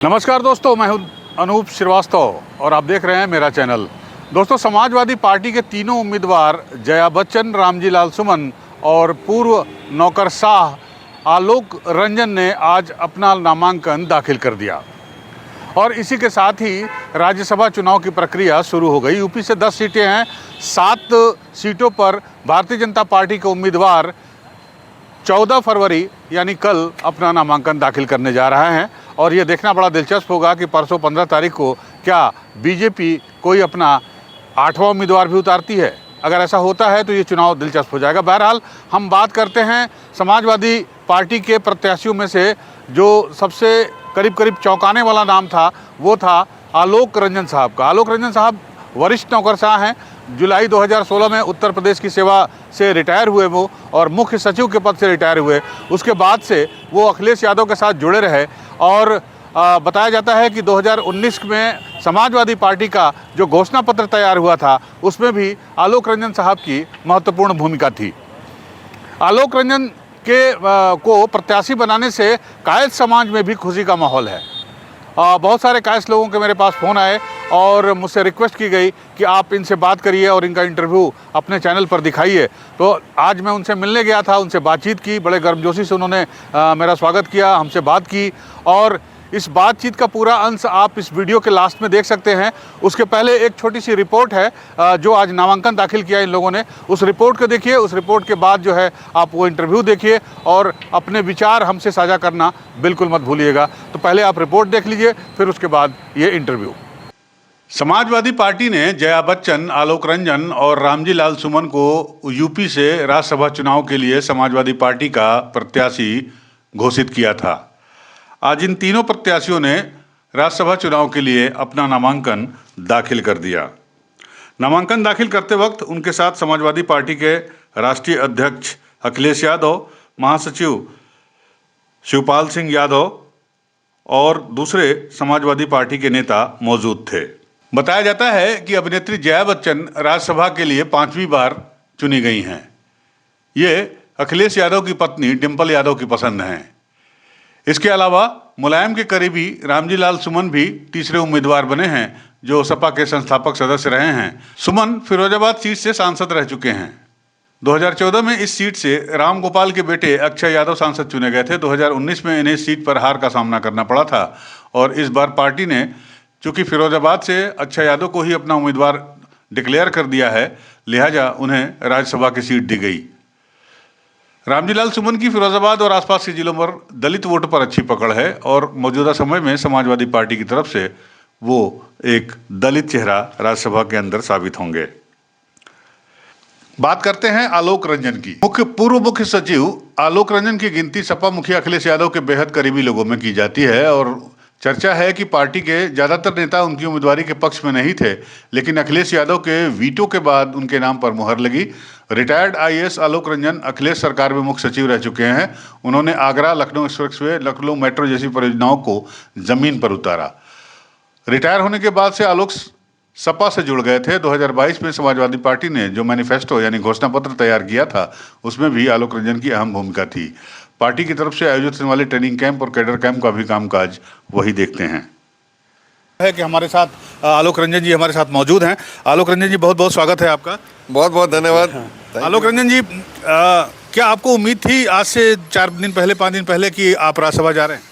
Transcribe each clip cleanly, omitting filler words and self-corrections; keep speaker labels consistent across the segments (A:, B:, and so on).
A: नमस्कार दोस्तों, मैं हूं अनूप श्रीवास्तव और आप देख रहे हैं मेरा चैनल। दोस्तों, समाजवादी पार्टी के तीनों उम्मीदवार जया बच्चन, रामजी लाल सुमन और पूर्व नौकरशाह आलोक रंजन ने आज अपना नामांकन दाखिल कर दिया और इसी के साथ ही राज्यसभा चुनाव की प्रक्रिया शुरू हो गई। यूपी से 10 सीटें हैं। 7 सीटों पर भारतीय जनता पार्टी के उम्मीदवार 14 फरवरी यानी कल अपना नामांकन दाखिल करने जा रहे हैं और ये देखना बड़ा दिलचस्प होगा कि परसों 15 तारीख को क्या बीजेपी कोई अपना 8वां उम्मीदवार भी उतारती है। अगर ऐसा होता है तो ये चुनाव दिलचस्प हो जाएगा। बहरहाल हम बात करते हैं समाजवादी पार्टी के प्रत्याशियों में से जो सबसे करीब चौंकाने वाला नाम था वो था आलोक रंजन साहब का। आलोक रंजन साहब वरिष्ठ नौकरशाह हैं। जुलाई 2016 में उत्तर प्रदेश की सेवा से रिटायर हुए वो और मुख्य सचिव के पद से रिटायर हुए। उसके बाद से वो अखिलेश यादव के साथ जुड़े रहे और बताया जाता है कि 2019 में समाजवादी पार्टी का जो घोषणा पत्र तैयार हुआ था उसमें भी आलोक रंजन साहब की महत्वपूर्ण भूमिका थी। आलोक रंजन के को प्रत्याशी बनाने से कायस्थ समाज में भी खुशी का माहौल है। बहुत सारे कायस्थ लोगों के मेरे पास फ़ोन आए और मुझसे रिक्वेस्ट की गई कि आप इनसे बात करिए और इनका इंटरव्यू अपने चैनल पर दिखाइए। तो आज मैं उनसे मिलने गया था, उनसे बातचीत की। बड़े गर्मजोशी से उन्होंने मेरा स्वागत किया, हमसे बात की और इस बातचीत का पूरा अंश आप इस वीडियो के लास्ट में देख सकते हैं। उसके पहले एक छोटी सी रिपोर्ट है जो आज नामांकन दाखिल किया इन लोगों ने। उस रिपोर्ट को देखिए, उस रिपोर्ट के बाद जो है आप वो इंटरव्यू देखिए और अपने विचार हमसे साझा करना बिल्कुल मत भूलिएगा। तो पहले आप रिपोर्ट देख लीजिए, फिर उसके बाद ये इंटरव्यू। समाजवादी पार्टी ने जया बच्चन, आलोक रंजन और रामजी लाल सुमन को यूपी से राज्यसभा चुनाव के लिए समाजवादी पार्टी का प्रत्याशी घोषित किया था। आज इन तीनों प्रत्याशियों ने राज्यसभा चुनाव के लिए अपना नामांकन दाखिल कर दिया। नामांकन दाखिल करते वक्त उनके साथ समाजवादी पार्टी के राष्ट्रीय अध्यक्ष अखिलेश यादव, महासचिव शिवपाल सिंह यादव और दूसरे समाजवादी पार्टी के नेता मौजूद थे। बताया जाता है कि अभिनेत्री जया बच्चन राज्यसभा के लिए 5वीं बार चुनी गई हैं। ये अखिलेश यादव की पत्नी डिंपल यादव की पसंद हैं। इसके अलावा मुलायम के करीबी रामजी लाल सुमन भी तीसरे उम्मीदवार बने हैं जो सपा के संस्थापक सदस्य रहे हैं। सुमन फिरोजाबाद सीट से सांसद रह चुके हैं। 2014 में इस सीट से राम गोपाल के बेटे अक्षय यादव सांसद चुने गए थे। 2019 में इन्हें इस सीट पर हार का सामना करना पड़ा था और इस बार पार्टी ने चूंकि फिरोजाबाद से अक्षय यादव को ही अपना उम्मीदवार डिक्लेयर कर दिया है, लिहाजा उन्हें राज्यसभा की सीट दी गई। रामजी लाल सुमन की फिरोजाबाद और आसपास के जिलों पर दलित वोट पर अच्छी पकड़ है और मौजूदा समय में समाजवादी पार्टी की तरफ से वो एक दलित चेहरा राज्यसभा के अंदर साबित होंगे। बात करते हैं आलोक रंजन की। पूर्व मुख्य सचिव आलोक रंजन की गिनती सपा मुखिया अखिलेश यादव के बेहद करीबी लोगों में की जाती है और चर्चा है कि पार्टी के ज्यादातर नेता उनकी उम्मीदवारी के पक्ष में नहीं थे, लेकिन अखिलेश यादव के वीटो के बाद उनके नाम पर मुहर लगी। रिटायर्ड आईएएस आलोक रंजन अखिलेश सरकार में मुख्य सचिव रह चुके हैं। उन्होंने आगरा लखनऊ एक्सप्रेसवे, लखनऊ मेट्रो जैसी परियोजनाओं को जमीन पर उतारा। रिटायर होने के बाद से आलोक सपा से जुड़ गए थे। 2022 में समाजवादी पार्टी ने जो मैनिफेस्टो यानी घोषणा पत्र तैयार किया था उसमें भी आलोक रंजन की अहम भूमिका थी। पार्टी की तरफ से आयोजित होने वाले ट्रेनिंग कैंप और कैडर कैंप का भी कामकाज वही देखते हैं। है कि हमारे साथ आलोक रंजन जी हमारे साथ मौजूद हैं। आलोक रंजन जी, बहुत बहुत स्वागत है आपका।
B: बहुत बहुत धन्यवाद।
A: आलोक रंजन जी, क्या आपको उम्मीद थी आज से 4 दिन पहले, 5 दिन पहले कि आप राज्यसभा जा रहे हैं?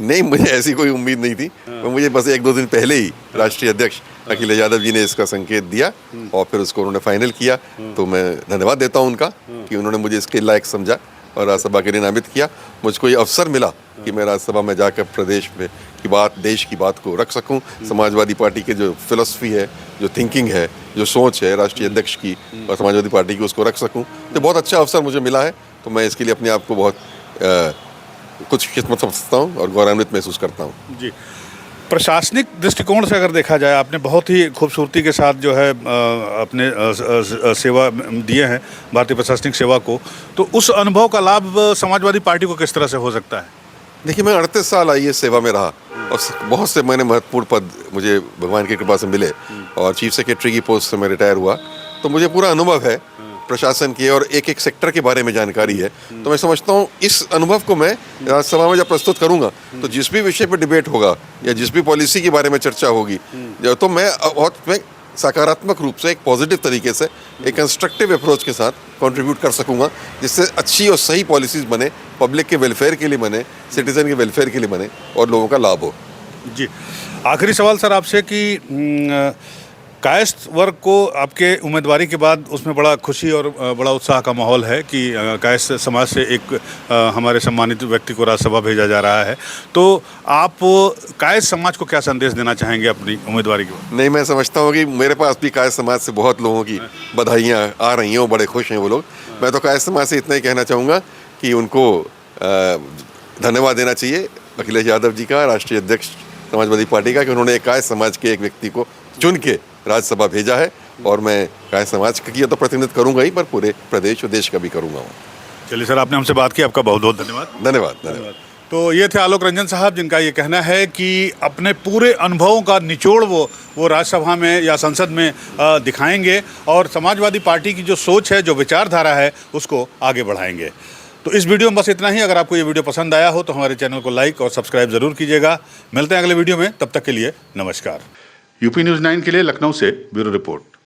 B: नहीं, मुझे ऐसी कोई उम्मीद नहीं थी। तो मुझे बस 1-2 दिन पहले ही राष्ट्रीय अध्यक्ष अखिलेश यादव जी ने इसका संकेत दिया और फिर उसको उन्होंने फाइनल किया। तो मैं धन्यवाद देता हूं उनका कि उन्होंने मुझे इसके लायक समझा और राज्यसभा के लिए नामित किया। मुझको ये अवसर मिला कि मैं राज्यसभा में जाकर प्रदेश में की बात, देश की बात को रख सकूं। समाजवादी पार्टी के जो फिलॉसफी है, जो थिंकिंग है, जो सोच है राष्ट्रीय अध्यक्ष की और समाजवादी पार्टी की, उसको रख सकूं। तो बहुत अच्छा अवसर मुझे मिला है। तो मैं इसके लिए अपने आप को बहुत कुछ किस्मत समझता हूँ और गौरवान्वित महसूस करता हूँ। जी,
A: प्रशासनिक दृष्टिकोण से अगर देखा जाए, आपने बहुत ही खूबसूरती के साथ जो है अपने सेवा दिए हैं भारतीय प्रशासनिक सेवा को, तो उस अनुभव का लाभ समाजवादी पार्टी को किस तरह से हो सकता है?
B: देखिए, मैं 38 साल आईएएस सेवा में रहा और बहुत से मैंने महत्वपूर्ण पद मुझे भगवान की कृपा से मिले और चीफ सेक्रेटरी की पोस्ट से मैं रिटायर हुआ। तो मुझे पूरा अनुभव है प्रशासन के और एक एक सेक्टर के बारे में जानकारी है, तो मैं समझता हूँ इस अनुभव को मैं राज्यसभा में जब प्रस्तुत करूंगा तो जिस भी विषय पर डिबेट होगा या जिस भी पॉलिसी के बारे में चर्चा होगी, तो मैं सकारात्मक रूप से एक पॉजिटिव तरीके से एक कंस्ट्रक्टिव अप्रोच के साथ कंट्रीब्यूट कर सकूंगा, जिससे अच्छी और सही पॉलिसीज़ बने, पब्लिक के वेलफेयर के लिए बने, सिटीजन के वेलफेयर के लिए बने और लोगों का लाभ हो।
A: जी, आखिरी सवाल सर आपसे कि कायस्थ वर्ग को आपके उम्मीदवारी के बाद उसमें बड़ा खुशी और बड़ा उत्साह का माहौल है कि कायस्थ समाज से एक हमारे सम्मानित व्यक्ति को राज्यसभा भेजा जा रहा है, तो आप कायस्थ समाज को क्या संदेश देना चाहेंगे अपनी उम्मीदवारी के बाद?
B: नहीं, मैं समझता हूँ कि मेरे पास भी कायस्थ समाज से बहुत लोगों की बधाइयाँ आ रही हैं, वो बड़े खुश हैं वो लोग। मैं तो कायस्थ समाज से इतना ही कहना चाहूँगा कि उनको धन्यवाद देना चाहिए अखिलेश यादव जी का, राष्ट्रीय अध्यक्ष समाजवादी पार्टी का, कि उन्होंने कायस्थ समाज के एक व्यक्ति को चुन के राज्यसभा भेजा है। और मैं कायस्थ समाज का तो प्रतिनिधित्व करूंगा ही, पर पूरे प्रदेश और देश का भी करूंगा।
A: चलिए सर, आपने हमसे बात की, आपका बहुत बहुत धन्यवाद।
B: धन्यवाद।
A: तो ये थे आलोक रंजन साहब, जिनका ये कहना है कि अपने पूरे अनुभवों का निचोड़ वो राज्यसभा में या संसद में दिखाएंगे और समाजवादी पार्टी की जो सोच है, जो विचारधारा है, उसको आगे बढ़ाएंगे। तो इस वीडियो में बस इतना ही। अगर आपको ये वीडियो पसंद आया हो तो हमारे चैनल को लाइक और सब्सक्राइब ज़रूर कीजिएगा। मिलते हैं अगले वीडियो में, तब तक के लिए नमस्कार। यूपी न्यूज़ 9 के लिए लखनऊ से ब्यूरो रिपोर्ट।